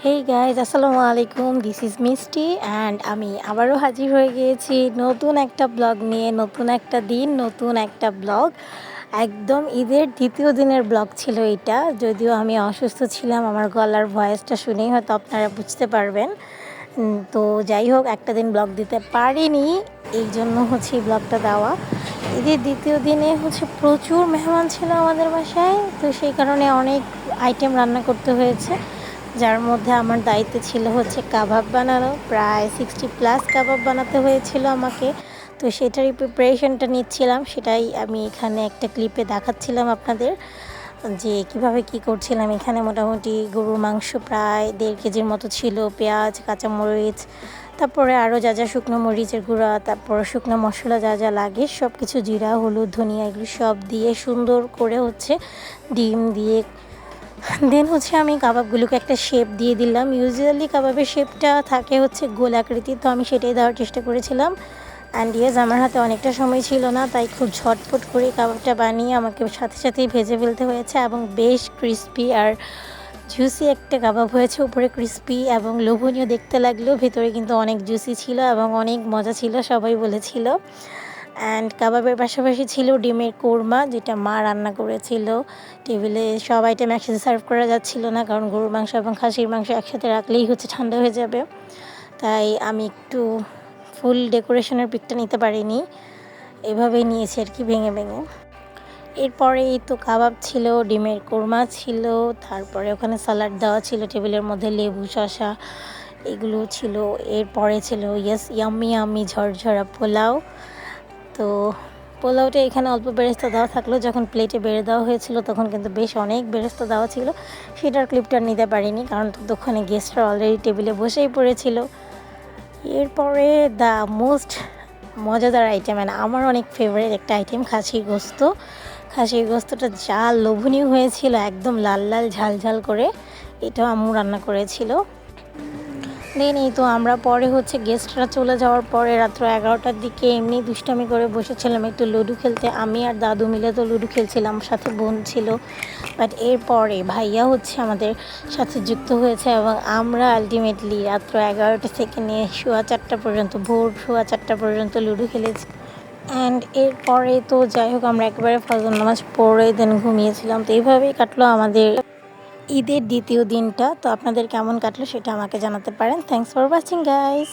Hey guys, আসসালামু আলাইকুম। This is মিষ্টি অ্যান্ড আমি আবারও হাজির হয়ে গিয়েছি নতুন একটা ব্লগ নিয়ে। নতুন একটা দিন, নতুন একটা ব্লগ। একদম ঈদের দ্বিতীয় দিনের ব্লগ ছিল এটা। যদিও আমি অসুস্থ ছিলাম, আমার গলার ভয়েসটা শুনেই হয়তো আপনারা বুঝতে পারবেন। তো যাই হোক, একটা দিন ব্লগ দিতে পারিনি, এই জন্য হচ্ছে এই ব্লগটা দেওয়া। ঈদের দ্বিতীয় দিনে হচ্ছে প্রচুর মেহমান ছিল আমাদের বাসায়, তো সেই কারণে অনেক আইটেম রান্না করতে হয়েছে, যার মধ্যে আমার দায়িত্ব ছিল হচ্ছে কাবাব বানানো। প্রায় 60+ কাবাব বানাতে হয়েছিল আমাকে। তো সেটারই প্রিপারেশনটা নিচ্ছিলাম, সেটাই আমি এখানে একটা ক্লিপে দেখাচ্ছিলাম আপনাদের যে কিভাবে কি করছিলাম। এখানে মোটামুটি গরুর মাংস প্রায় 1.5 কেজির মতো ছিল, পেঁয়াজ, কাঁচামরিচ, তারপরে আরও যা যা শুকনো মরিচের গুঁড়া, তারপর শুকনো মশলা যা যা লাগে সব কিছু, জিরা, হলুদ, ধনিয়া, এগুলো সব দিয়ে সুন্দর করে হচ্ছে ডিম দিয়ে দেন হচ্ছে আমি কাবাবগুলোকে একটা শেপ দিয়ে দিলাম। ইউজুয়ালি কাবাবের শেপটা থাকে হচ্ছে গোল আকৃতির, তো আমি সেটাই দেওয়ার চেষ্টা করেছিলাম। অ্যান্ড ইয়েস, আমার হাতে অনেকটা সময় ছিল না, তাই খুব ঝটপট করে কাবাবটা বানিয়ে আমাকে সাথে সাথেই ভেজে ফেলতে হয়েছে। এবং বেশ ক্রিস্পি আর জুসি একটা কাবাব হয়েছে, উপরে ক্রিস্পি এবং লোভনীয় দেখতে লাগলেও ভেতরে কিন্তু অনেক জুসি ছিল এবং অনেক মজা ছিল, সবাই বলেছিল। অ্যান্ড কাবাবের পাশাপাশি ছিল ডিমের কোরমা, যেটা মা রান্না করেছিল। টেবিলে সব আইটেম একসাথে সার্ভ করা যাচ্ছিল না, কারণ গরুর মাংস এবং খাসির মাংস একসাথে রাখলেই হচ্ছে ঠান্ডা হয়ে যাবে। তাই আমি একটু ফুল ডেকোরেশনের পিকটা নিতে পারিনি, এভাবেই নিয়েছি আর কি, ভেঙে ভেঙে। এরপরেই তো কাবাব ছিল, ডিমের কোরমা ছিল, তারপরে ওখানে স্যালাড দেওয়া ছিল টেবিলের মধ্যে, লেবু, শসা, এগুলো ছিল। এরপরে ছিল ইয়াম্মি ইয়াম্মি ঝরঝরা পোলাও। তো পোলাওটা এখানে অল্প বেরেস্তা দেওয়া থাকলো, যখন প্লেটে বেড়ে দেওয়া হয়েছিল তখন কিন্তু বেশ অনেক বেরেস্তা দেওয়া ছিল। সেটার ক্লিপটা নিতে পারিনি, কারণ ততক্ষণে গেস্টরা অলরেডি টেবিলে বসেই পড়েছিল। এরপরে দ্য মোস্ট মজাদার আইটেম, মানে আমার অনেক ফেভারিট একটা আইটেম, খাসির গোস্ত। খাসির গোস্তটা যা লোভনীয় হয়েছিল, একদম লাল লাল ঝাল ঝাল করে, এটাও আম্মু রান্না করেছিল। দেন এই তো আমরা পরে হচ্ছে গেস্টরা চলে যাওয়ার পরে রাত্র 11টার দিকে এমনি দুষ্টামি করে বসেছিলাম একটু লুডো খেলতে। আমি আর দাদু মিলে তো লুডো খেলছিলাম, সাথে বোন ছিল। বাট এরপরে ভাইয়া হচ্ছে আমাদের সাথে যুক্ত হয়েছে এবং আমরা আলটিমেটলি রাত্র 11টা থেকে নিয়ে সোয়া 4টা পর্যন্ত, ভোর সোয়া 4টা পর্যন্ত লুডো খেলেছি। অ্যান্ড এরপরে তো যাই হোক, আমরা একেবারে ফজর নামাজ পড়ে দেন ঘুমিয়েছিলাম। তো এইভাবেই কাটলো আমাদের ঈদের দ্বিতীয় দিনটা। তো আপনাদের কেমন কাটলো সেটা আমাকে জানাতে পারেন। Thanks for watching guys.